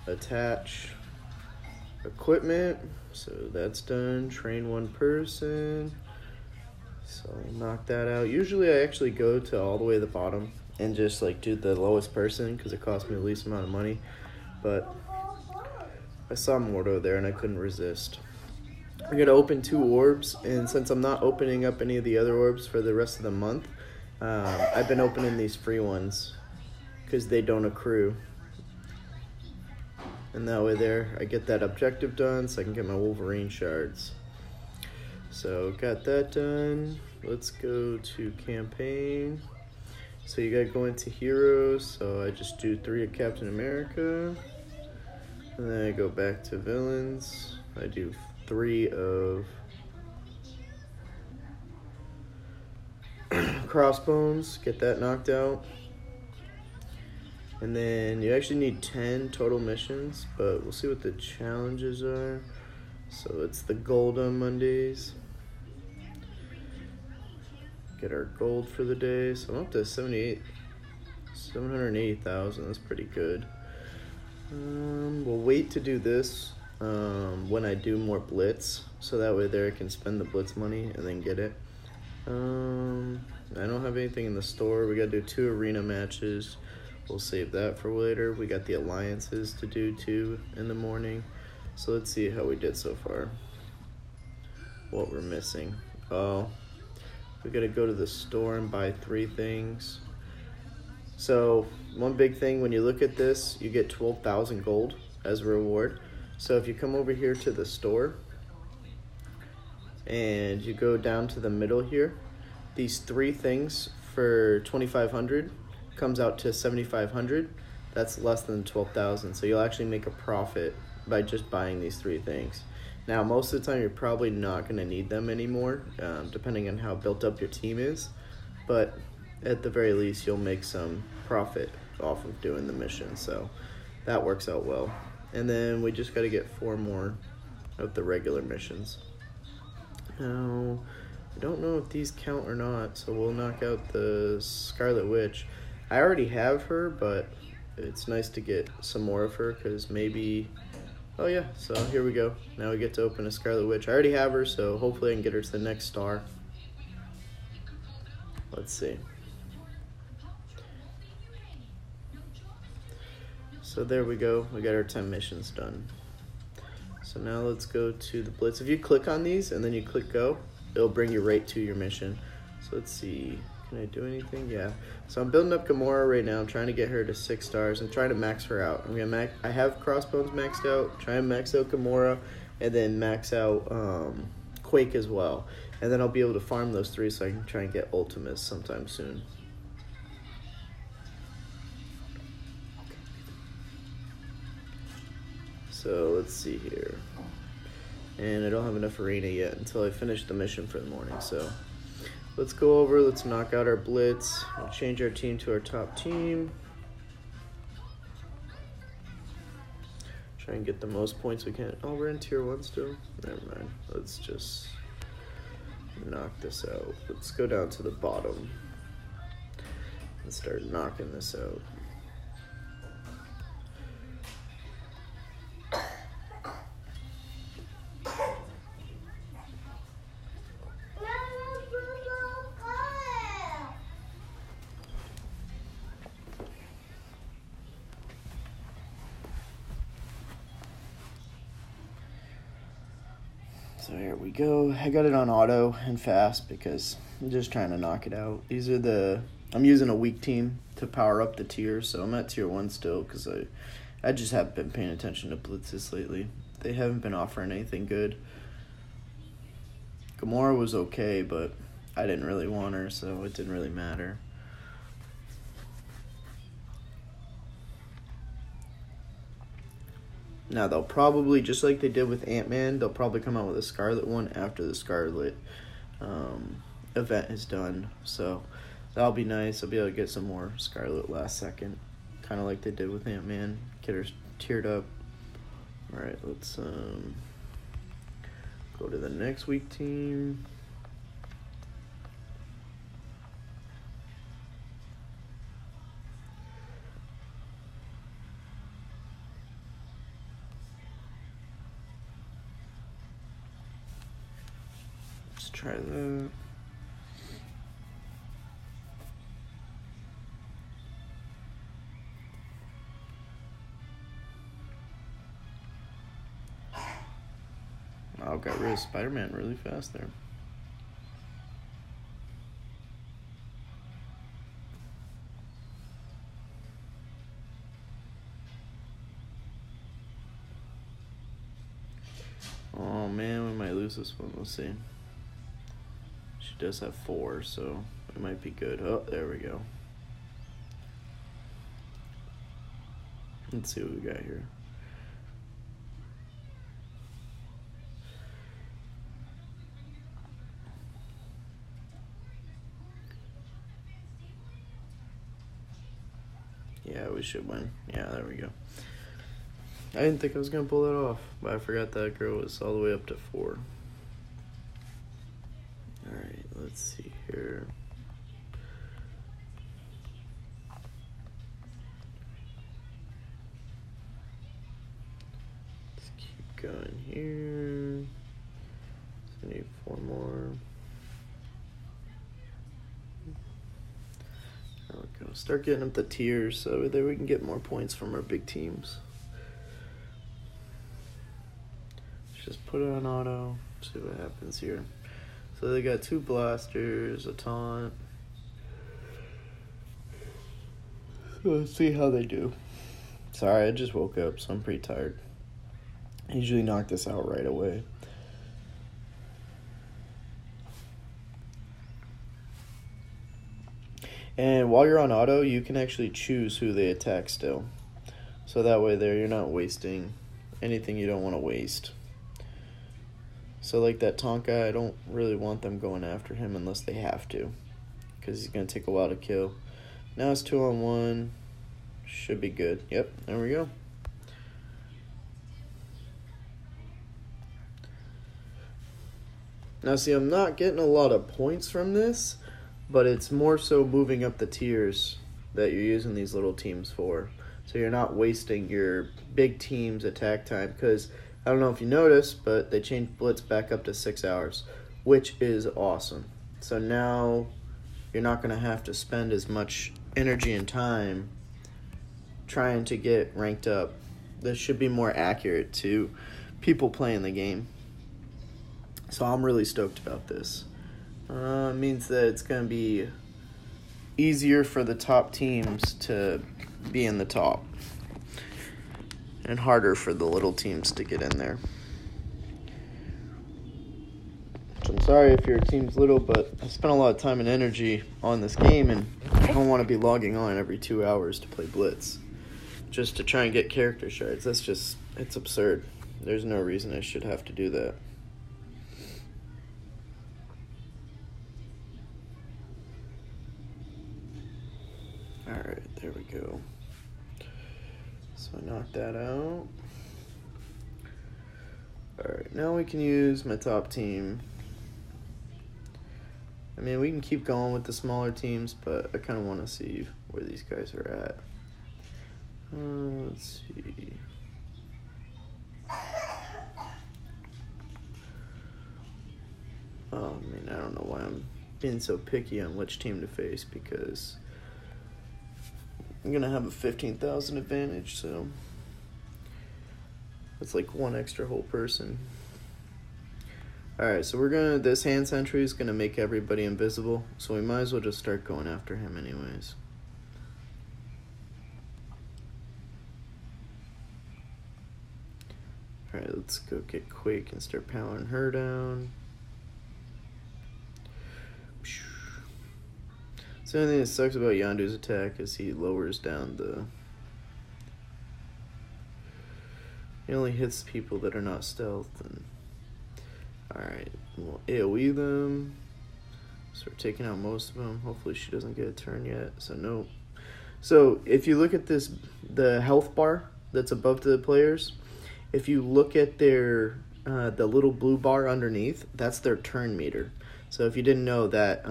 attach equipment, so that's done. Train one person, so knock that out. Usually I actually go to all the way to the bottom and just like do the lowest person because it costs me the least amount of money, but I saw Mordo there and I couldn't resist. I'm gonna open 2 orbs, and since I'm not opening up any of the other orbs for the rest of the month, I've been opening these free ones because they don't accrue. And that way there, I get that objective done so I can get my Wolverine shards. So got that done. Let's go to campaign. So you gotta go into heroes. So I just do 3 of Captain America. And then I go back to villains. I do 3 of Crossbones, get that knocked out. And then you actually need 10 total missions, but we'll see what the challenges are. So it's the gold on Mondays. Get our gold for the day. So I'm up to 780,000. That's pretty good. We'll wait to do this when I do more Blitz, so that way there I can spend the Blitz money and then get it. I don't have anything in the store. We gotta do 2 arena matches. We'll save that for later. We got the alliances to do 2 in the morning. So let's see how we did so far. What we're missing. Oh, we gotta go to the store and buy 3 things. So one big thing, when you look at this, you get 12,000 gold as a reward. So if you come over here to the store and you go down to the middle here, these 3 things for 2,500 comes out to 7,500. That's less than 12,000. So you'll actually make a profit by just buying these 3 things. Now, most of the time, you're probably not going to need them anymore, depending on how built up your team is. But at the very least, you'll make some profit off of doing the mission. So that works out well. And then we just got to get 4 more of the regular missions. Now, I don't know if these count or not, so we'll knock out the Scarlet Witch. I already have her, but it's nice to get some more of her because maybe... Oh yeah, so here we go. Now we get to open a Scarlet Witch. I already have her, so hopefully I can get her to the next star. Let's see. So there we go. We got our 10 missions done. So now let's go to the Blitz. If you click on these and then you click go, it'll bring you right to your mission. So let's see. Can I do anything? Yeah. So I'm building up Gamora right now. I'm trying to get her to 6 stars. I'm trying to max her out. I have Crossbones maxed out. Try and max out Gamora, and then max out Quake as well. And then I'll be able to farm those 3 so I can try and get Ultimus sometime soon. So let's see here. And I don't have enough arena yet until I finish the mission for the morning. So let's go over, let's knock out our Blitz. We'll change our team to our top team. Try and get the most points we can. Oh, we're in tier 1 still? Never mind. Let's just knock this out. Let's go down to the bottom and start knocking this out. So here we go. I got it on auto and fast because I'm just trying to knock it out. These are I'm using a weak team to power up the tiers, so I'm at tier 1 still because I just haven't been paying attention to blitzes lately. They haven't been offering anything good. Gamora was okay, but I didn't really want her, so it didn't really matter. Now they'll probably, just like they did with Ant-Man, they'll probably come out with a Scarlet one after the Scarlet event is done. So that'll be nice. I'll be able to get some more Scarlet last second, kind of like they did with Ant-Man. Get her tiered up. All right, let's go to the next week team. try that. Oh, got rid of Spider-Man really fast there. Oh man, we might lose this one. Let's see. She does have 4, so it might be good. Oh, there we go. Let's see what we got here. Yeah, we should win. Yeah, there we go. I didn't think I was going to pull that off, but I forgot that girl was all the way up to 4. Alright, let's see here. Let's keep going here. So I need 4 more. There we go. Start getting up the tiers so that we can get more points from our big teams. Just put it on auto, see what happens here. So they got 2 blasters, a taunt. So let's see how they do. Sorry, I just woke up, so I'm pretty tired. I usually knock this out right away. And while you're on auto, you can actually choose who they attack still. So that way there, you're not wasting anything you don't want to waste. So like that taunt guy, I don't really want them going after him unless they have to, because he's going to take a while to kill. Now it's 2-on-1. Should be good. Yep, there we go. Now see, I'm not getting a lot of points from this, but it's more so moving up the tiers that you're using these little teams for. So you're not wasting your big team's attack time, because I don't know if you noticed, but they changed Blitz back up to 6 hours, which is awesome. So now you're not going to have to spend as much energy and time trying to get ranked up. This should be more accurate to people playing the game. So I'm really stoked about this. It means that it's going to be easier for the top teams to be in the top, and harder for the little teams to get in there. So I'm sorry if your team's little, but I spent a lot of time and energy on this game, and I don't want to be logging on every 2 hours to play Blitz just to try and get character shards. That's just, it's absurd. There's no reason I should have to do that. Alright, there we go. So I knocked that out. Alright, now we can use my top team. I mean, we can keep going with the smaller teams, but I kind of want to see where these guys are at. Let's see. Oh, I mean, I don't know why I'm being so picky on which team to face, because I'm going to have a 15,000 advantage, so that's like 1 extra whole person. Alright, so we're going to, this hand sentry is going to make everybody invisible, so we might as well just start going after him anyways. Alright, let's go get Quake and start powering her down. So the only thing that sucks about Yondu's attack is he lowers down the... He only hits people that are not stealth. And alright, we'll AoE them. Start taking out most of them. Hopefully she doesn't get a turn yet, so no. So if you look at this, the health bar that's above the players, if you look at their the little blue bar underneath, that's their turn meter. So if you didn't know, that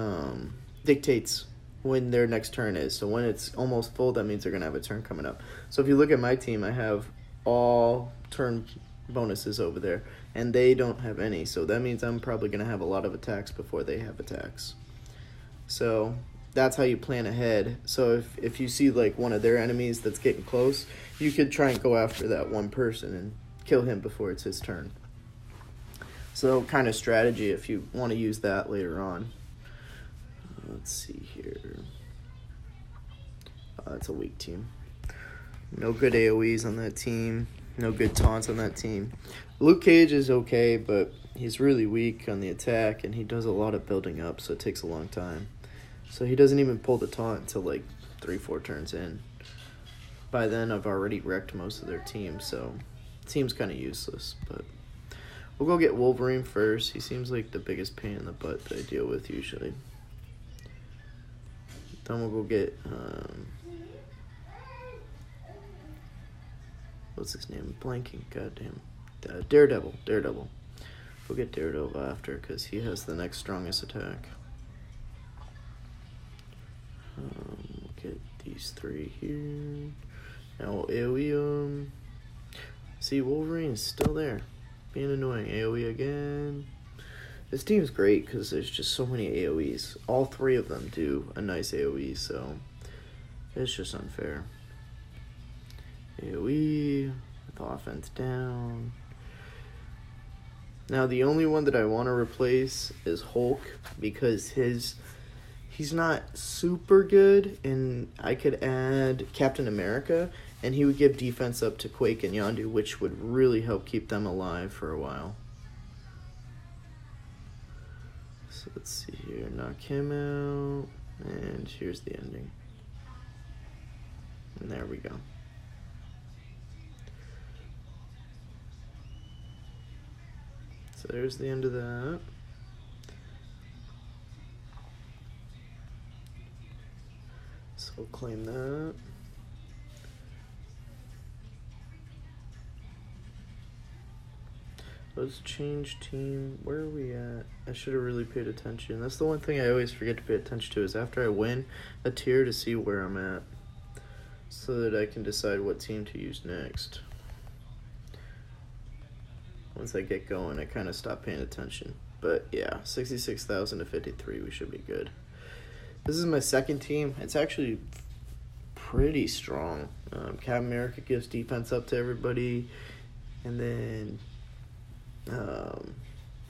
dictates when their next turn is. So when it's almost full, that means they're going to have a turn coming up. So if you look at my team, I have all turn bonuses over there, and they don't have any, so that means I'm probably going to have a lot of attacks before they have attacks. So that's how you plan ahead. So if you see like one of their enemies that's getting close, you could try and go after that one person and kill him before it's his turn. So kind of strategy if you want to use that later on. Let's see here. That's a weak team. No good AoEs on that team. No good taunts on that team. Luke Cage is okay, but he's really weak on the attack, and he does a lot of building up, so it takes a long time. So he doesn't even pull the taunt until like 3-4 turns in. By then, I've already wrecked most of their team, so the team's kind of useless. But we'll go get Wolverine first. He seems like the biggest pain in the butt that I deal with usually. Then we'll go get what's his name? Blanking. Goddamn. Daredevil. We'll get Daredevil after because he has the next strongest attack. Get these three here. Now we'll AoE him. See, Wolverine is still there. Being annoying. AoE again. This team's great because there's just so many AoEs. All three of them do a nice AoE, so it's just unfair. AoE with offense down. Now the only one that I want to replace is Hulk because he's not super good, and I could add Captain America, and he would give defense up to Quake and Yondu, which would really help keep them alive for a while. So let's see here, knock him out, and here's the ending. And there we go. So there's the end of that. So we'll claim that. Let's change team. Where are we at? I should have really paid attention. That's the one thing I always forget to pay attention to is after I win a tier to see where I'm at so that I can decide what team to use next. Once I get going, I kind of stop paying attention. But yeah, 66,000 to 53, we should be good. This is my second team. It's actually pretty strong. Captain America gives defense up to everybody. And then,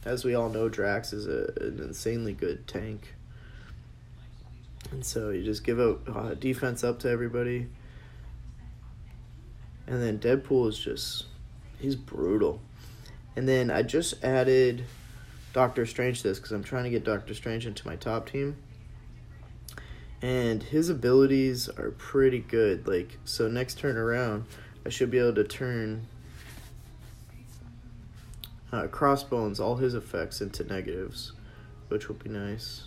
as we all know, Drax is an insanely good tank. And so you just give out defense up to everybody. And then Deadpool is just, he's brutal. And then I just added Doctor Strange to this because I'm trying to get Doctor Strange into my top team. And his abilities are pretty good. Like, so next turn around, I should be able to turn Crossbones, all his effects, into negatives, which will be nice.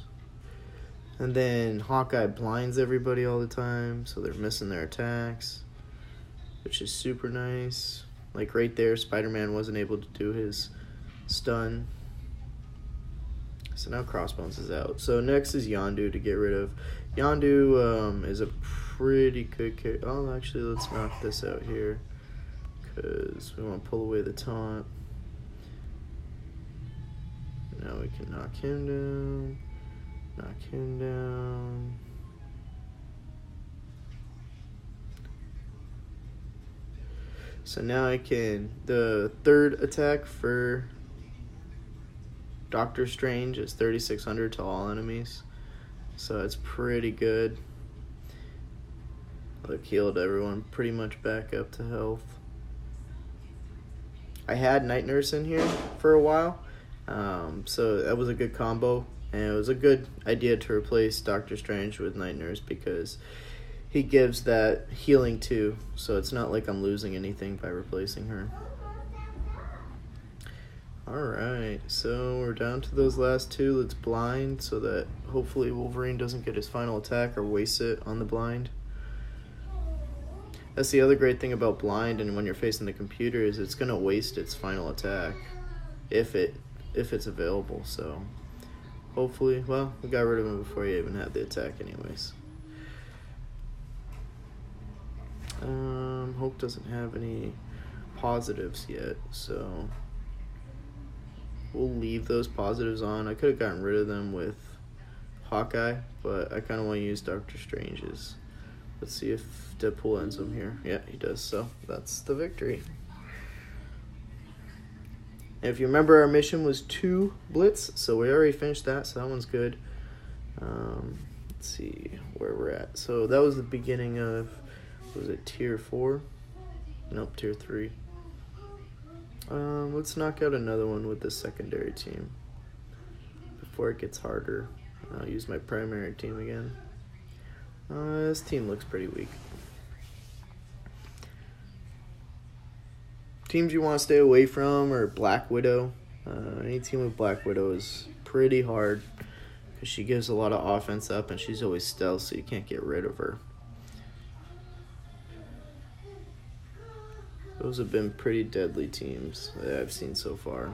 And then Hawkeye blinds everybody all the time, so they're missing their attacks, which is super nice. Like right there, Spider-Man wasn't able to do his stun. So now Crossbones is out. So next is Yondu to get rid of. Yondu is a pretty good character. Oh, actually, let's knock this out here because we want to pull away the taunt. Now we can knock him down. Knock him down. So now I can, the third attack for Doctor Strange is 3,600 to all enemies. So it's pretty good. Look, healed everyone pretty much back up to health. I had Night Nurse in here for a while. So that was a good combo. And it was a good idea to replace Doctor Strange with Night Nurse because he gives that healing too, so it's not like I'm losing anything by replacing her. Alright, so we're down to those last two. Let's blind so that hopefully Wolverine doesn't get his final attack or waste it on the blind. That's the other great thing about blind and when you're facing the computer is it's going to waste its final attack if it's available. So hopefully, well, we got rid of him before he even had the attack anyways. Hulk doesn't have any positives yet, so we'll leave those positives on. I could have gotten rid of them with Hawkeye, but I kind of want to use Doctor Strange's. Let's see if Deadpool ends them here. Yeah, he does, so that's the victory. And if you remember, our mission was 2 Blitz, so we already finished that, so that one's good. Let's see where we're at. So that was the beginning of, was it tier 4? Nope, tier 3. Let's knock out another one with the secondary team before it gets harder. I'll use my primary team again. This team looks pretty weak. Teams you want to stay away from are Black Widow. Any team with Black Widow is pretty hard because she gives a lot of offense up and she's always stealth, so you can't get rid of her. Those have been pretty deadly teams that I've seen so far.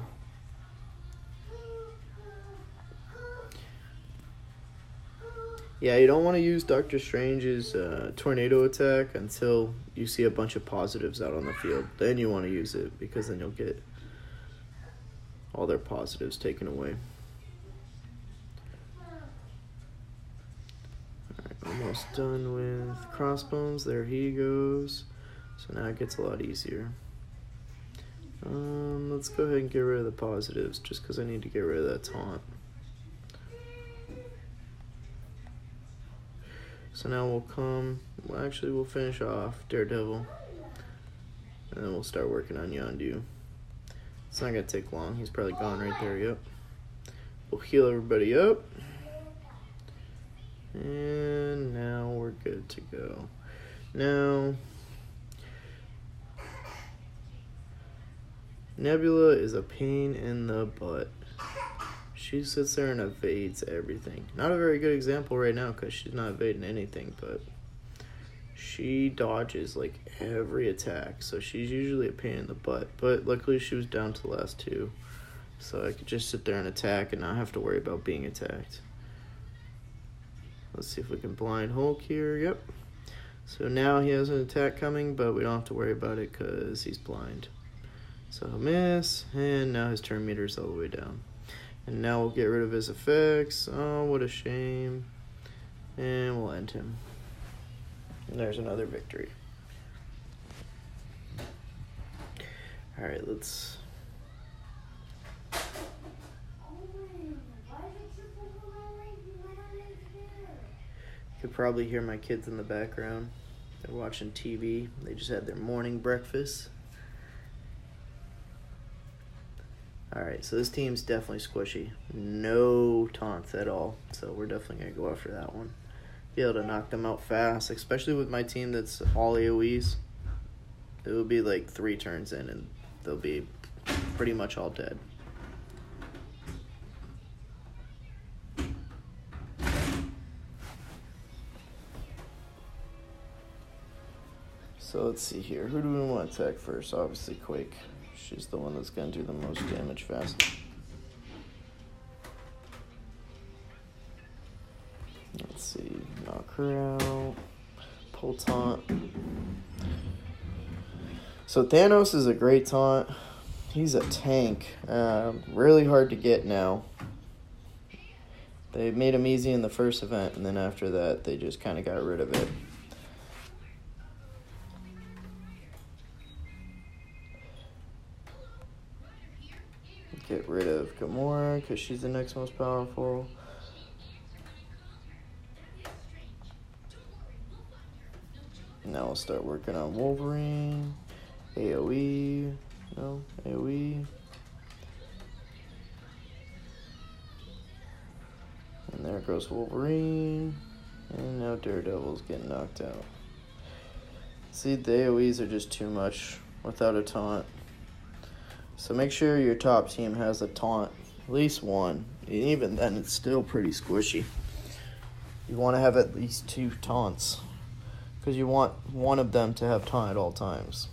Yeah, you don't want to use Doctor Strange's tornado attack until you see a bunch of positives out on the field. Then you want to use it because then you'll get all their positives taken away. Alright, almost done with Crossbones. There he goes. So now it gets a lot easier. Let's go ahead and get rid of the positives just because I need to get rid of that taunt. So now we'll finish off Daredevil. And then we'll start working on Yondu. It's not going to take long. He's probably gone right there, yep. We'll heal everybody up. And now we're good to go. Now, Nebula is a pain in the butt. She sits there and evades everything. Not a very good example right now because she's not evading anything, but she dodges like every attack. So she's usually a pain in the butt. But luckily she was down to the last 2. So I could just sit there and attack and not have to worry about being attacked. Let's see if we can blind Hulk here. Yep. So now he has an attack coming, but we don't have to worry about it because he's blind. So he'll miss, and now his turn meter's all the way down. And now we'll get rid of his effects. Oh, what a shame. And we'll end him. And there's another victory. Alright, let's... You could probably hear my kids in the background. They're watching TV. They just had their morning breakfast. Alright, so this team's definitely squishy. No taunts at all. So we're definitely going to go after that one. Be able to knock them out fast, especially with my team that's all AoEs. It will be like 3 turns in and they'll be pretty much all dead. So let's see here. Who do we want to attack first? Obviously Quake. She's the one that's going to do the most damage fast. Let's see. Knock her out. Pull taunt. So Thanos is a great taunt. He's a tank. Really hard to get now. They made him easy in the first event, and then after that, they just kind of got rid of it. Get rid of Gamora because she's the next most powerful. Now we'll start working on Wolverine. AoE. No, AoE. And there goes Wolverine. And now Daredevil's getting knocked out. See, the AoEs are just too much without a taunt. So make sure your top team has a taunt, at least one. And even then, it's still pretty squishy. You want to have at least 2 taunts, because you want one of them to have taunt at all times,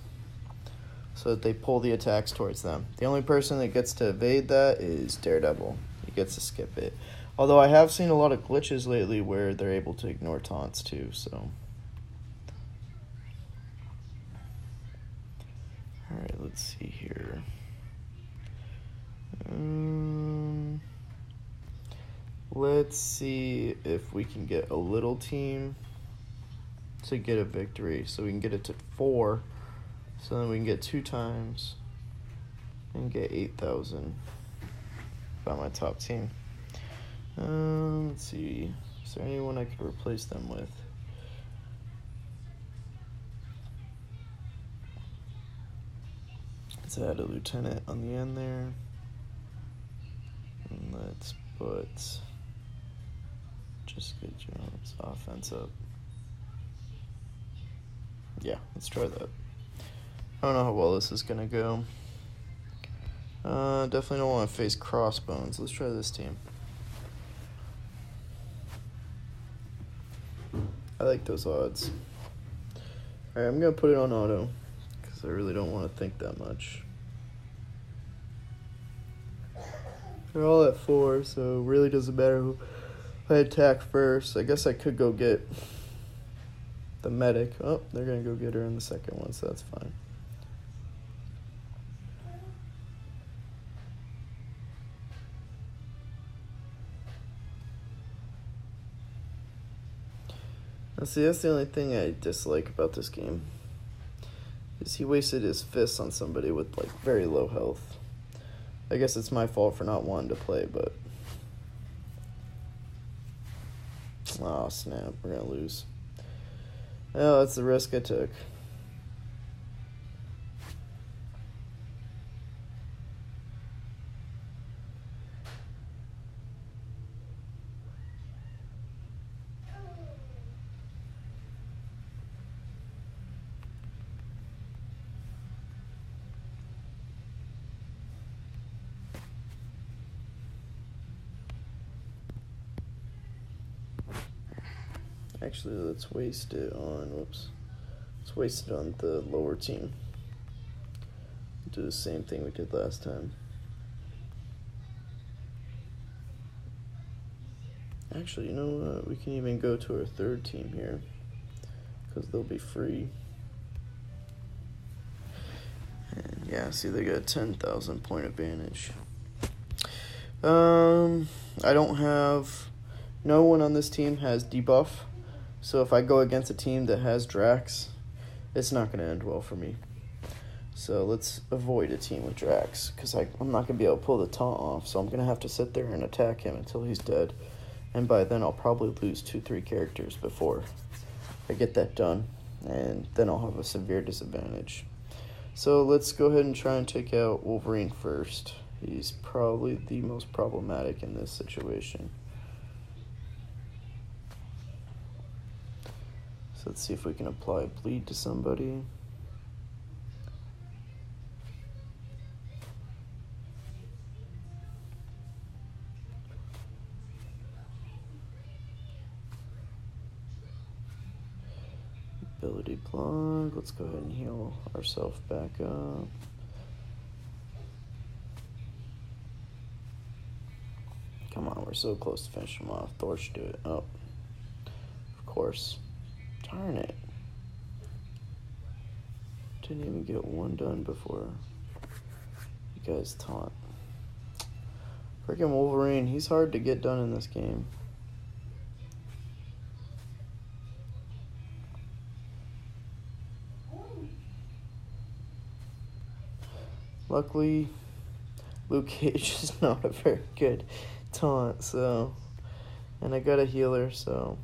so that they pull the attacks towards them. The only person that gets to evade that is Daredevil. He gets to skip it. Although I have seen a lot of glitches lately where they're able to ignore taunts too, so. Alright, let's see here. Let's see if we can get a little team to get a victory. So we can get it to 4. So then we can get 2 times and get 8,000 by my top team. Let's see. Is there anyone I could replace them with? Let's add a lieutenant on the end there. And let's put Jessica Jones offense up. Yeah, let's try that. I don't know how well this is gonna go. Definitely don't want to face Crossbones. Let's try this team. I like those odds. Alright, I'm gonna put it on auto because I really don't want to think that much. They're all at 4, so it really doesn't matter who I attack first. I guess I could go get the medic. Oh, they're gonna go get her in the second one, so that's fine. Now see, that's the only thing I dislike about this game, is he wasted his fists on somebody with like very low health. I guess it's my fault for not wanting to play, but oh snap, we're gonna lose. Oh, that's the risk I took. Actually, let's waste it on, let's waste it on the lower team. Do the same thing we did last time. Actually, you know what? We can even go to our third team here, because they'll be free. And yeah, see, they got a 10,000 point advantage. I don't have, no one on this team has debuff. So if I go against a team that has Drax, it's not going to end well for me. So let's avoid a team with Drax, because I'm not going to be able to pull the taunt off. So I'm going to have to sit there and attack him until he's dead. And by then I'll probably lose 2-3 characters before I get that done. And then I'll have a severe disadvantage. So let's go ahead and try and take out Wolverine first. He's probably the most problematic in this situation. So let's see if we can apply bleed to somebody. Ability block. Let's go ahead and heal ourselves back up. Come on, we're so close to finishing him off. Thor should do it. Oh, of course. Darn it. Didn't even get one done before you guys taunt. Freaking Wolverine, he's hard to get done in this game. Luckily, Luke Cage is not a very good taunt, so, and I got a healer, so.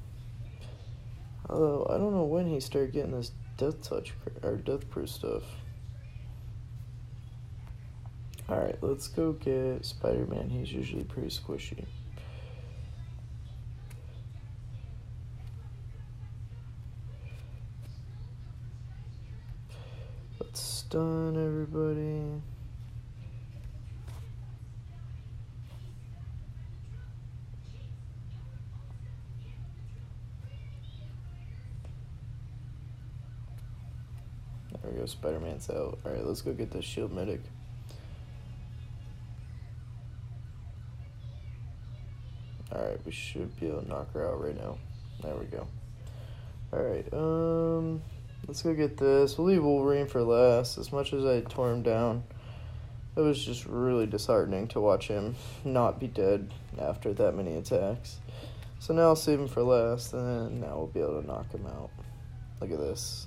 Although, I don't know when he started getting this death touch, or death proof stuff. Alright, let's go get Spider-Man. He's usually pretty squishy. Let's stun everybody. There we go, Spider-Man's out. Alright, let's go get the shield medic. Alright, we should be able to knock her out right now. There we go. Alright, Let's go get this. We'll leave Wolverine for last. As much as I tore him down, it was just really disheartening to watch him not be dead after that many attacks. So now I'll save him for last, and then now we'll be able to knock him out. Look at this.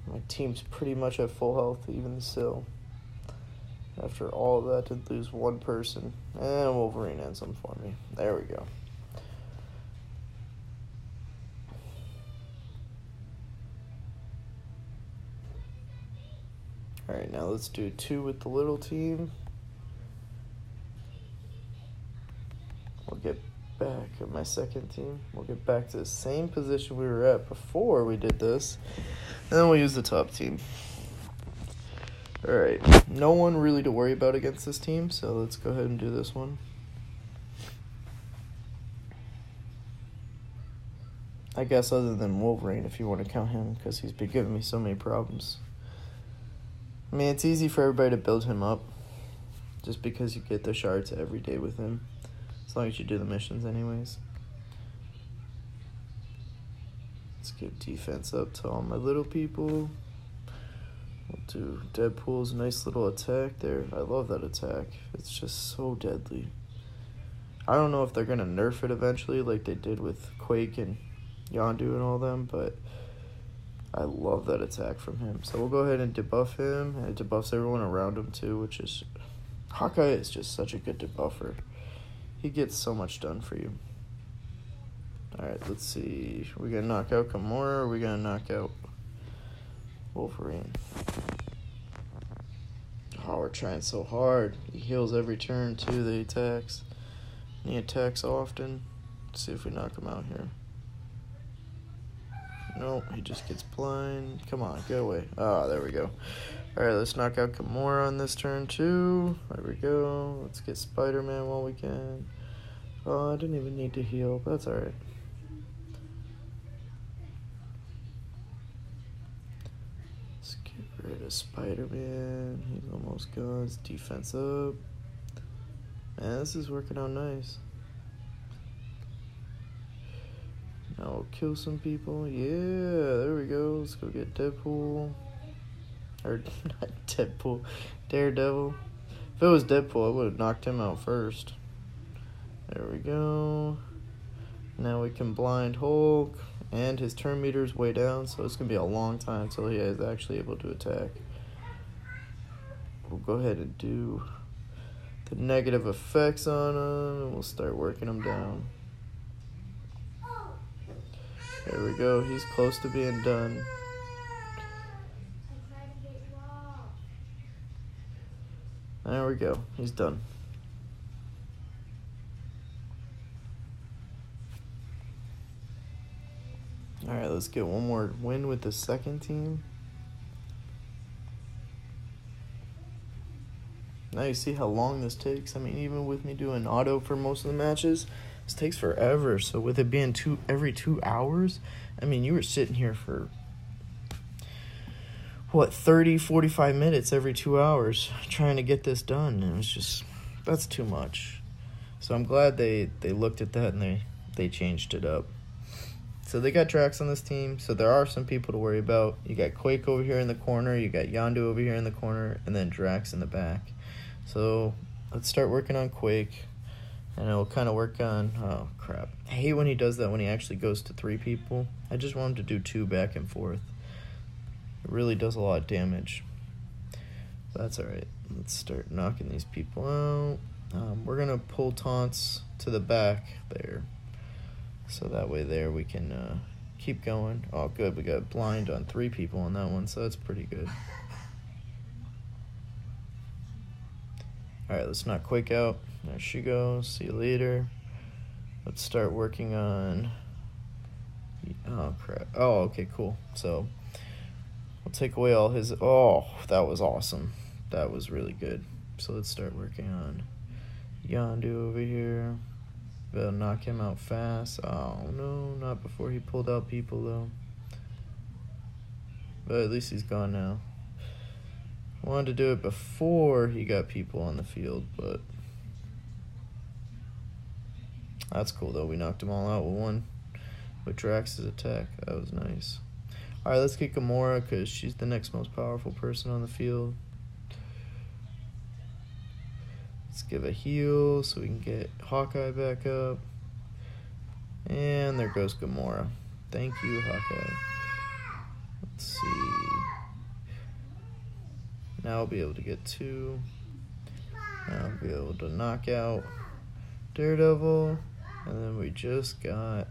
My team's pretty much at full health, even still. After all of that, to lose one person. And Wolverine ends him for me. There we go. Alright, now let's do 2 with the little team. We'll get back at my second team. We'll get back to the same position we were at before we did this. And then we'll use the top team. Alright, no one really to worry about against this team, so let's go ahead and do this one. I guess other than Wolverine, if you want to count him, because he's been giving me so many problems. I mean, it's easy for everybody to build him up, just because you get the shards every day with him, as long as you do the missions anyways. Let's give defense up to all my little people. We'll do Deadpool's nice little attack there. I love that attack. It's just so deadly. I don't know if they're going to nerf it eventually like they did with Quake and Yondu and all them, but I love that attack from him. So we'll go ahead and debuff him, and it debuffs everyone around him too, which is... Hawkeye is just such a good debuffer. He gets so much done for you. Alright, let's see. Are we going to knock out Gamora, or are we going to knock out Wolverine? Oh, we're trying so hard. He heals every turn too that he attacks. And he attacks often. Let's see if we knock him out here. Nope, he just gets blind. Come on, get away. Ah, there we go. Alright, let's knock out Gamora on this turn too. There we go. Let's get Spider-Man while we can. Oh, I didn't even need to heal, but that's alright. Let's get rid of Spider-Man. He's almost gone. His defense up. Man, this is working out nice. Now we'll kill some people. Yeah, there we go. Let's go get Deadpool. Or, not Deadpool. Daredevil. If it was Deadpool, I would have knocked him out first. There we go. Now we can blind Hulk. And his turn meter's way down, so it's going to be a long time until he is actually able to attack. We'll go ahead and do the negative effects on him, and we'll start working him down. There we go. He's close to being done. There we go. He's done. Alright, let's get one more win with the second team. Now you see how long this takes. I mean, even with me doing auto for most of the matches, this takes forever. So with it being every 2 hours, I mean, you were sitting here for, what, 30, 45 minutes every 2 hours trying to get this done. And it was just, that's too much. So I'm glad they looked at that and they changed it up. So they got Drax on this team, so there are some people to worry about. You got Quake over here in the corner, you got Yondu over here in the corner, and then Drax in the back. So let's start working on Quake, and it'll kind of work on... Oh, crap. I hate when he does that when he actually goes to 3 people. I just want him to do 2 back and forth. It really does a lot of damage. But that's alright. Let's start knocking these people out. We're going to pull taunts to the back there. So that way there we can keep going. Oh, good. We got blind on 3 people on that one, so that's pretty good. Alright, let's knock Quake out. There she goes. See you later. Let's start working on... Oh, crap. Oh, okay, cool. So, we'll take away all his... Oh, that was awesome. That was really good. So let's start working on Yondu over here. Better knock him out fast. Oh, no, not before he pulled out people, though. But at least he's gone now. Wanted to do it before he got people on the field, but... That's cool, though. We knocked them all out with one. With Drax's attack. That was nice. Alright, let's get Gamora because she's the next most powerful person on the field. Let's give a heal so we can get Hawkeye back up. And there goes Gamora. Thank you, Hawkeye. Let's see. Now I'll be able to get 2. Now I'll be able to knock out Daredevil. And then we just got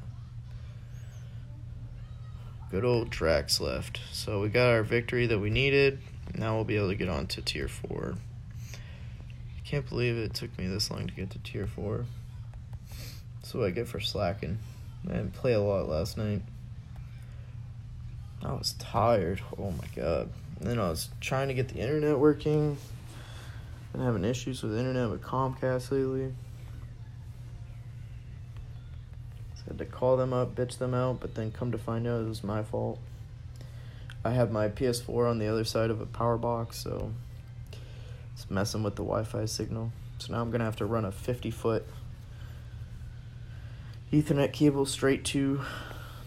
good old Drax left. So we got our victory that we needed. Now we'll be able to get on to tier 4. I can't believe it took me this long to get to tier 4. That's what I get for slacking. I didn't play a lot last night. I was tired. Oh my god. And then I was trying to get the internet working. Been having issues with the internet with Comcast lately. So I had to call them up, bitch them out, but then come to find out it was my fault. I have my PS4 on the other side of a power box, so it's messing with the Wi-Fi signal. So now I'm going to have to run a 50-foot Ethernet cable straight to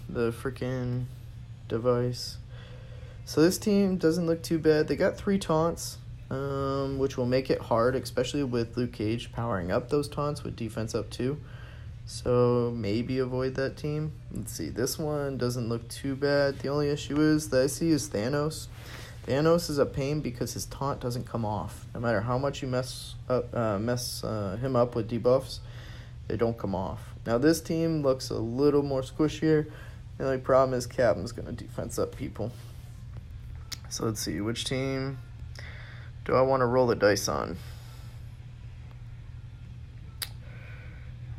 the freaking device. So this team doesn't look too bad. They got 3 taunts, which will make it hard, especially with Luke Cage powering up those taunts with defense up 2. So maybe avoid that team. Let's see. This one doesn't look too bad. The only issue is that I see is Thanos. Thanos is a pain because his taunt doesn't come off. No matter how much you mess him up with debuffs, they don't come off. Now this team looks a little more squishier. The only problem is Captain's going to defense up people. So let's see, which team do I want to roll the dice on?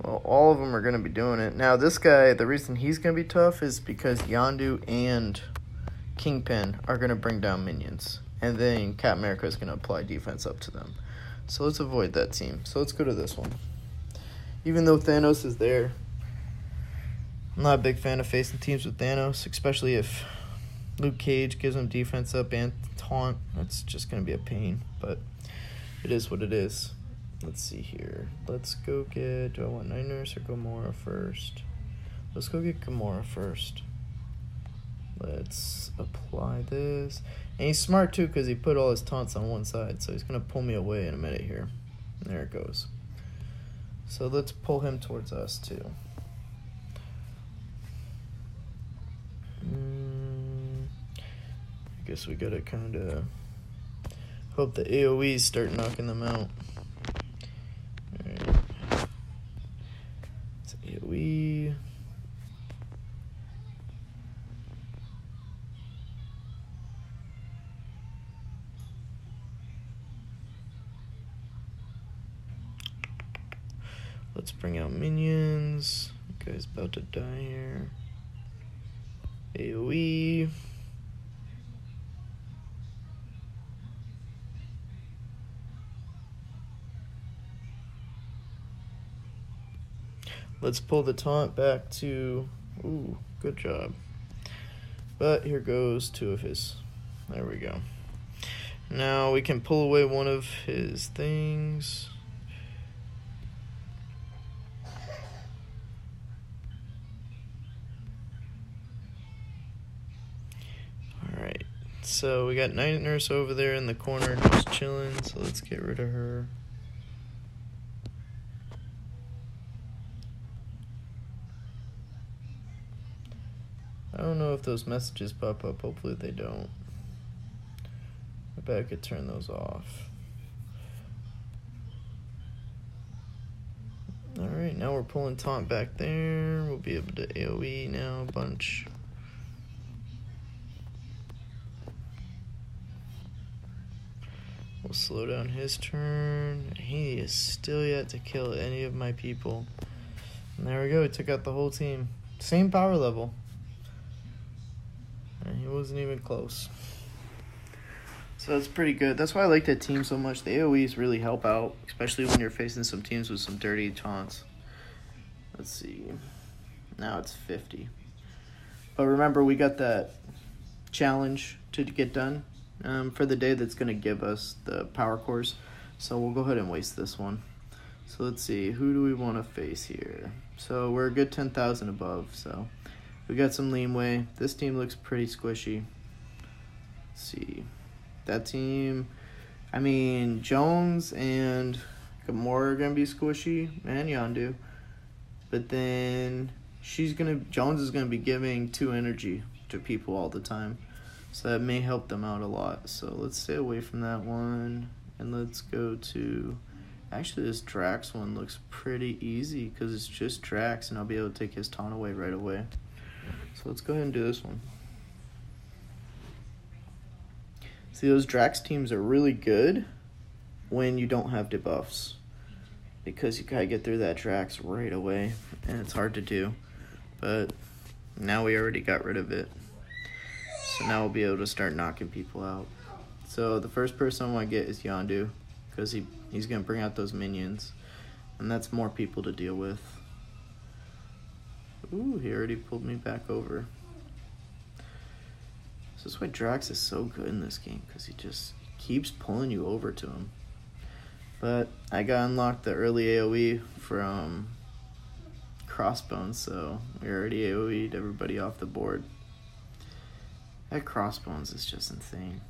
Well, all of them are going to be doing it. Now this guy, the reason he's going to be tough is because Yondu and Kingpin are going to bring down minions. And then Captain America is going to apply defense up to them. So let's avoid that team. So let's go to this one. Even though Thanos is there, I'm not a big fan of facing teams with Thanos, especially if Luke Cage gives him defense up and taunt. That's just going to be a pain, but it is what it is. Let's see here. Let's go get, do I want Night Nurse or Gamora first? Let's go get Gamora first. Let's apply this. And he's smart too because he put all his taunts on one side, so he's going to pull me away in a minute here. And there it goes. So let's pull him towards us too. I guess we gotta kind of hope the AoEs start knocking them out. Alright. It's AoE. Let's bring out minions. The guy's about to die here. AoE. Let's pull the taunt back to... Ooh, good job. But here goes 2 of his. There we go. Now we can pull away one of his things. Alright. So we got Night Nurse over there in the corner just chilling. So let's get rid of her. I don't know if those messages pop up. Hopefully they don't. I bet I could turn those off. Alright, now we're pulling taunt back there. We'll be able to AoE now a bunch. We'll slow down his turn. He is still yet to kill any of my people. And there we go. He took out the whole team. Same power level. And he wasn't even close. So that's pretty good. That's why I like that team so much. The AoEs really help out, especially when you're facing some teams with some dirty taunts. Let's see. Now it's 50. But remember, we got that challenge to get done for the day that's going to give us the power cores. So we'll go ahead and waste this one. So let's see. Who do we want to face here? So we're a good 10,000 above. So We got some leeway. This team looks pretty squishy. Let's see. That team, I mean, Jones and Gamora are going to be squishy, and Yondu. But then Jones is going to be giving 2 energy to people all the time. So that may help them out a lot. So let's stay away from that one. And let's go to... Actually, this Drax one looks pretty easy because it's just Drax, and I'll be able to take his taunt away right away. So let's go ahead and do this one. See, those Drax teams are really good when you don't have debuffs, because you gotta get through that Drax right away, and it's hard to do. But now we already got rid of it. So now we'll be able to start knocking people out. So the first person I want to get is Yondu, because he's going to bring out those minions. And that's more people to deal with. Ooh, he already pulled me back over. So that's why Drax is so good in this game, because he just keeps pulling you over to him. But I got unlocked the early AoE from Crossbones, so we already AoE'd everybody off the board. That Crossbones is just insane.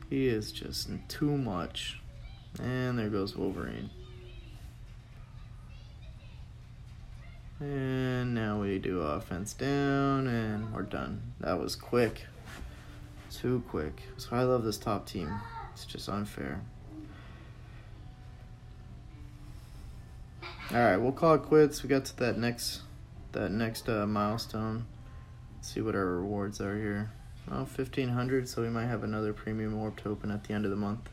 He is just too much. And there goes Wolverine. And now we do offense down, and we're done. That was quick. Too quick. So I love this top team. It's just unfair. Alright, we'll call it quits. We got to that next milestone. Let's see what our rewards are here. Well, 1,500, so we might have another premium orb to open at the end of the month.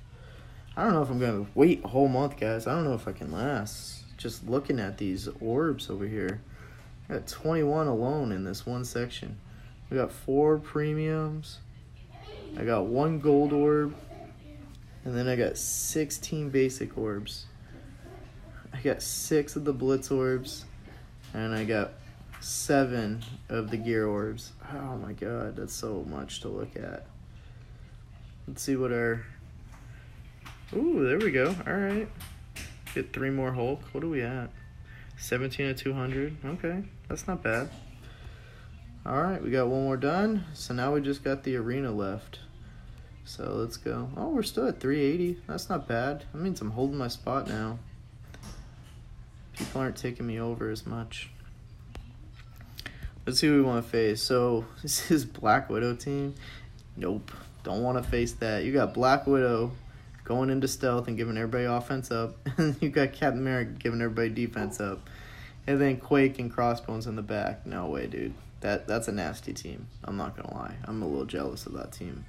I don't know if I'm going to wait a whole month, guys. I don't know if I can last. Just looking at these orbs over here. I got 21 alone in this one section. We got 4 premiums. I got 1 gold orb. And then I got 16 basic orbs. I got 6 of the BLITZ orbs. And I got 7 of the gear orbs. Oh my god, that's so much to look at. Let's see what our... Ooh, there we go. Alright. Get 3 more Hulk. What are we at? 17 of 200. Okay, that's not bad. Alright, we got 1 more done. So now we just got the arena left. So let's go. Oh, we're still at 380. That's not bad. That means I'm holding my spot now. People aren't taking me over as much. Let's see who we want to face. So, this is Black Widow team. Nope. Don't want to face that. You got Black Widow going into stealth and giving everybody offense up. And you got Captain America giving everybody defense up. And then Quake and Crossbones in the back. No way, dude. That's a nasty team. I'm not going to lie. I'm a little jealous of that team.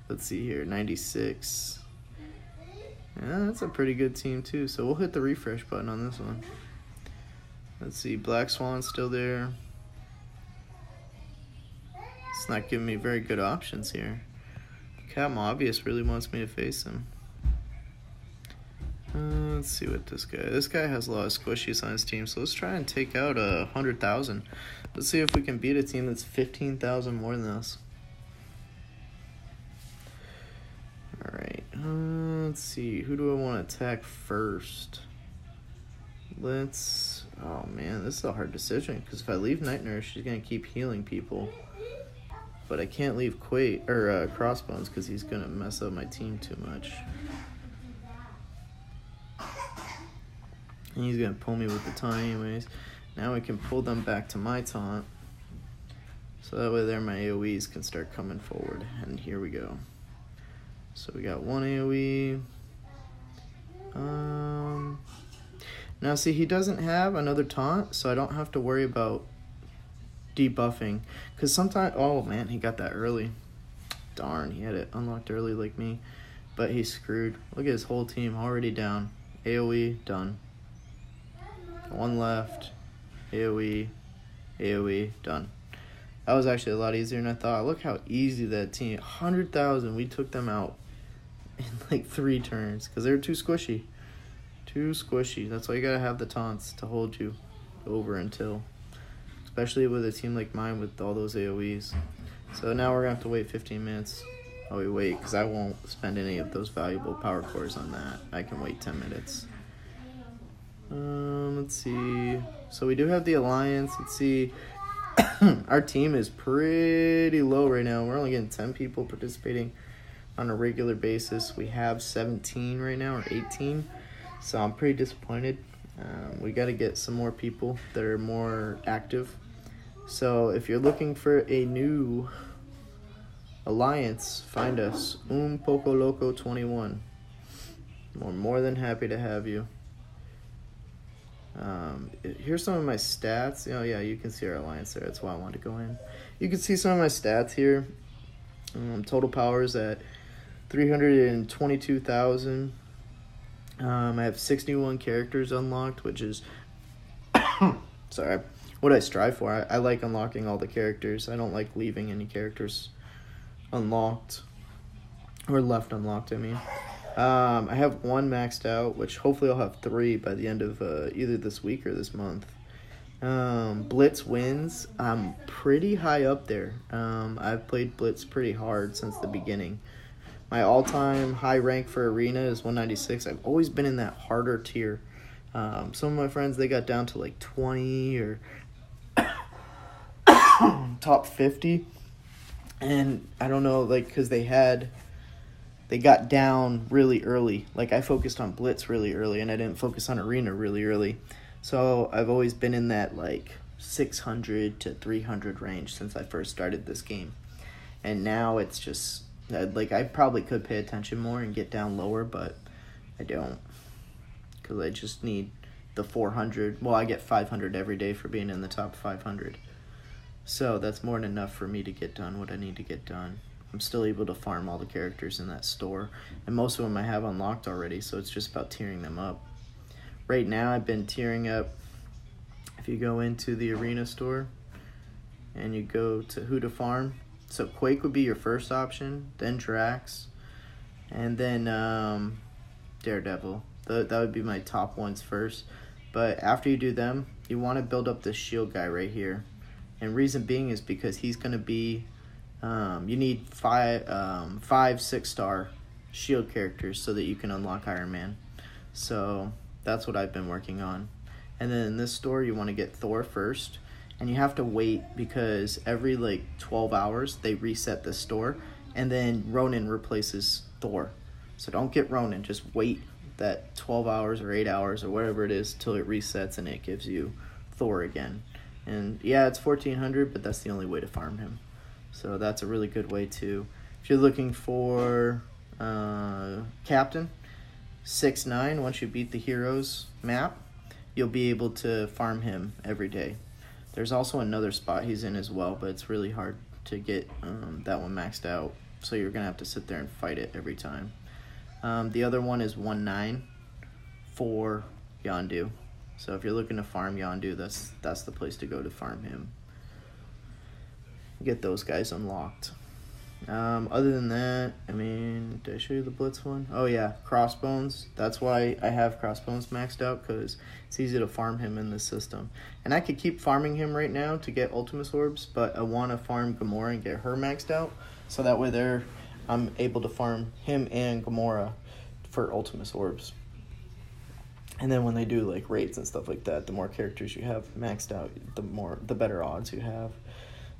Let's see here. 96. Yeah, that's a pretty good team, too. So, we'll hit the refresh button on this one. Let's see. Black Swan's still there. It's not giving me very good options here. Captain Obvious really wants me to face him. Let's see what this guy has a lot of squishies on his team, so let's try and take out 100,000. Let's see if we can beat a team that's 15,000 more than us. Alright, let's see. Who do I want to attack first? Oh man, this is a hard decision, because if I leave Night Nurse, she's going to keep healing people. But I can't leave Crossbones because he's going to mess up my team too much. And he's going to pull me with the taunt anyways. Now we can pull them back to my taunt. So that way there my AoEs can start coming forward. And here we go. So we got 1 AoE. Now see, he doesn't have another taunt, so I don't have to worry about debuffing, because sometimes, oh man, he got that early. Darn, he had it unlocked early like me, but he's screwed. Look at his whole team already down. AoE done. 1 left. AoE done. That was actually a lot easier than I thought. Look how easy that team. 100,000. We took them out in like 3 turns because they were too squishy. Too squishy. That's why you gotta have the taunts to hold you over until. Especially with a team like mine with all those AoEs. So now we're going to have to wait 15 minutes. Oh, we wait, because I won't spend any of those valuable power cores on that. I can wait 10 minutes. Let's see. So we do have the Alliance. Let's see. Our team is pretty low right now. We're only getting 10 people participating on a regular basis. We have 17 right now, or 18. So I'm pretty disappointed. We got to get some more people that are more active. So if you're looking for a new alliance, find us. Poco Loco 21. We're more than happy to have you. Here's some of my stats. Oh yeah, you can see our alliance there. That's why I wanted to go in. You can see some of my stats here. Total powers at 322,000. I have 61 characters unlocked, which is sorry, what I strive for. I like unlocking all the characters. I don't like leaving any characters unlocked or left unlocked. I mean, I have 1 maxed out, which hopefully I'll have 3 by the end of either this week or this month. Blitz wins. I'm pretty high up there. I've played Blitz pretty hard since the beginning. My all-time high rank for Arena is 196. I've always been in that harder tier. Some of my friends, they got down to like 20 or top 50. And I don't know, like, because they got down really early. Like, I focused on Blitz really early, and I didn't focus on Arena really early. So I've always been in that, like, 600 to 300 range since I first started this game. And now it's just, like, I probably could pay attention more and get down lower, but I don't. Because I just need the 400. Well, I get 500 every day for being in the top 500. So that's more than enough for me to get done what I need to get done. I'm still able to farm all the characters in that store. And most of them I have unlocked already, so it's just about tiering them up. Right now, I've been tiering up. If you go into the Arena store and you go to who to farm. So Quake would be your first option, then Drax, and then Daredevil. That would be my top ones first. But after you do them, you want to build up this shield guy right here. And reason being is because he's going to be... you need 5 6-star shield characters so that you can unlock Iron Man. So that's what I've been working on. And then in this store, you want to get Thor first. And you have to wait because every like 12 hours, they reset the store. And then Ronin replaces Thor. So don't get Ronin. Just wait that 12 hours or 8 hours or whatever it is till it resets and it gives you Thor again. And yeah, it's 1400, but that's the only way to farm him. So that's a really good way to, if you're looking for Captain, 6-9, once you beat the Heroes map, you'll be able to farm him every day. There's also another spot he's in as well, but it's really hard to get that one maxed out. So you're going to have to sit there and fight it every time. The other one is 1-9 for Yondu. So if you're looking to farm Yondu, that's the place to go to farm him. Get those guys unlocked. Other than that, I mean, did I show you the Blitz one? Oh yeah, Crossbones. That's why I have Crossbones maxed out, because it's easy to farm him in this system. And I could keep farming him right now to get Ultimus Orbs, but I want to farm Gamora and get her maxed out, so that way I'm able to farm him and Gamora for Ultimus Orbs. And then when they do like raids and stuff like that, the more characters you have maxed out, the better odds you have.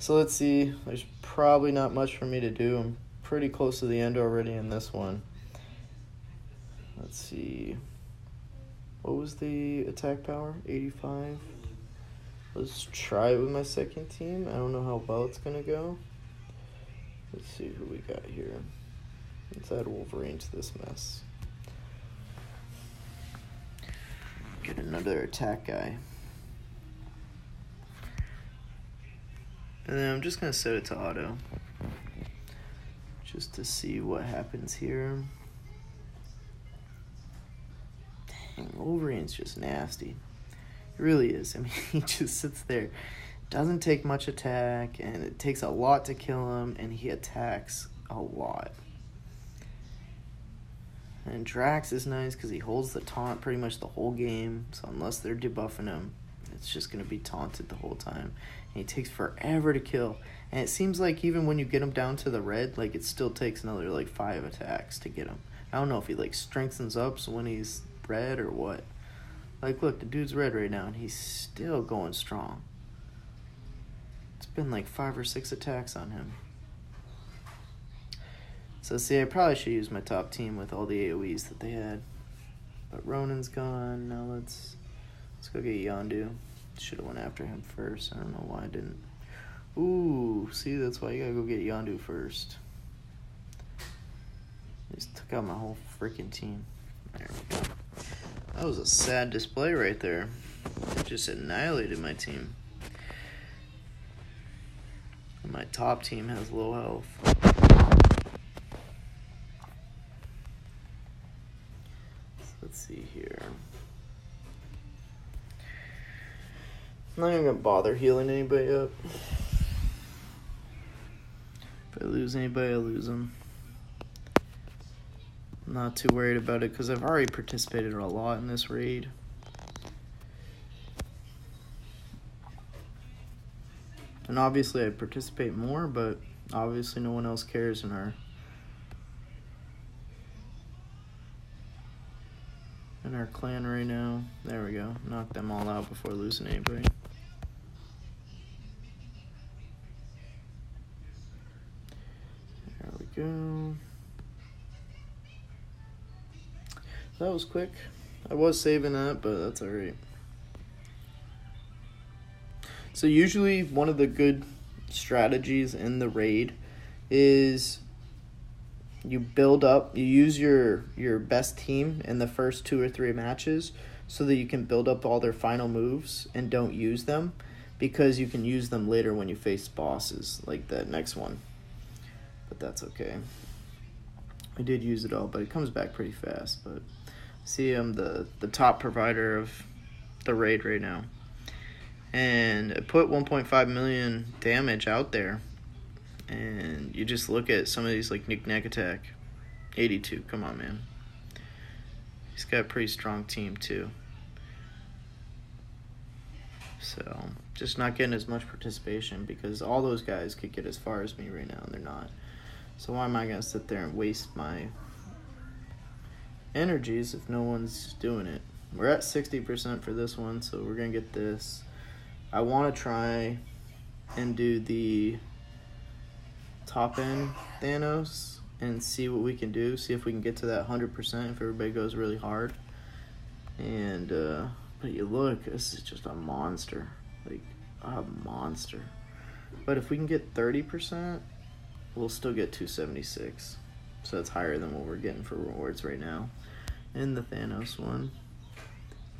So let's see, there's probably not much for me to do. I'm pretty close to the end already in this one. Let's see. What was the attack power? 85. Let's try it with my second team. I don't know how well it's going to go. Let's see who we got here. Let's add Wolverine to this mess. Get another attack guy. And then I'm just going to set it to auto. Just to see what happens here. Dang, Wolverine's just nasty. It really is. I mean, he just sits there. Doesn't take much attack, and it takes a lot to kill him, and he attacks a lot. And Drax is nice because he holds the taunt pretty much the whole game. So unless they're debuffing him, it's just going to be taunted the whole time. And he takes forever to kill. And it seems like even when you get him down to the red, like it still takes another like 5 attacks to get him. I don't know if he like strengthens up so when he's red or what. Like look, the dude's red right now and he's still going strong. been like 5 or 6 attacks on him. So see, I probably should use my top team with all the AoEs that they had. But Ronan's gone. Now let's go get Yondu. Should have went after him first. I don't know why I didn't. Ooh, see, that's why you gotta go get Yondu first. Just took out my whole freaking team. There we go. That was a sad display right there. It just annihilated my team. And my top team has low health. Let's see here. I'm not even gonna bother healing anybody up. If I lose anybody, I lose them. I'm not too worried about it because I've already participated a lot in this raid. And obviously I participate more, but obviously no one else cares in our clan right now. There we go. Knock them all out before losing anybody. There we go. That was quick. I was saving that, but that's alright. So usually one of the good strategies in the raid is you build up, you use your best team in the first 2 or 3 matches so that you can build up all their final moves and don't use them, because you can use them later when you face bosses like that next one. But that's okay. I did use it all, but it comes back pretty fast. But see, I'm the top provider of the raid right now. And I put 1.5 million damage out there. And you just look at some of these, like Nick Neck Attack. 82, come on, man. He's got a pretty strong team, too. So, just not getting as much participation because all those guys could get as far as me right now, and they're not. So why am I going to sit there and waste my energies if no one's doing it? We're at 60% for this one, so we're going to get this. I want to try and do the top end Thanos and see what we can do. See if we can get to that 100% if everybody goes really hard. And, but you look, this is just a monster. Like, a monster. But if we can get 30%, we'll still get 276. So that's higher than what we're getting for rewards right now. And the Thanos one.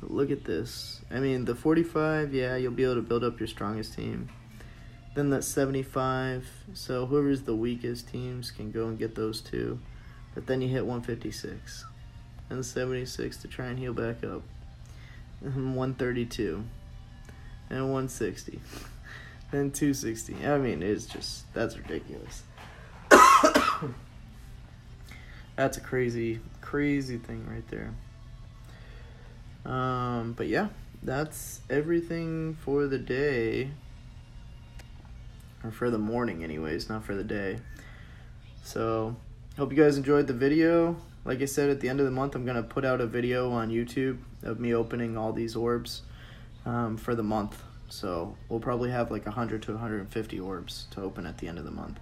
But look at this. I mean, the 45, yeah, you'll be able to build up your strongest team. Then that 75, so whoever's the weakest teams can go and get those two. But then you hit 156. And 76 to try and heal back up. And 132. And 160. And 260. I mean, it's just, that's ridiculous. That's a crazy, crazy thing right there. But yeah, that's everything for the day. Or for the morning anyways, not for the day. So, hope you guys enjoyed the video. Like I said, at the end of the month, I'm going to put out a video on YouTube of me opening all these orbs for the month. So, we'll probably have like 100 to 150 orbs to open at the end of the month.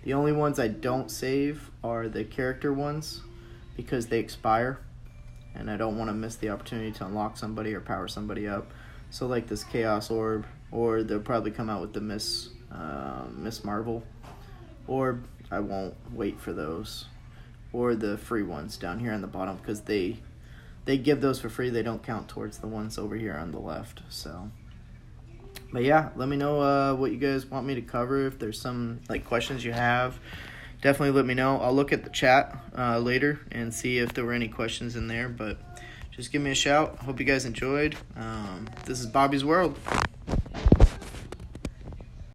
The only ones I don't save are the character ones because they expire. And I don't want to miss the opportunity to unlock somebody or power somebody up. So like this Chaos Orb, or they'll probably come out with the Miss Marvel orb. I won't wait for those. Or the free ones down here on the bottom, because they give those for free. They don't count towards the ones over here on the left. So, but yeah, let me know what you guys want me to cover. If there's some like questions you have, definitely let me know. I'll look at the chat later and see if there were any questions in there. But just give me a shout. Hope you guys enjoyed. This is Bobby's World.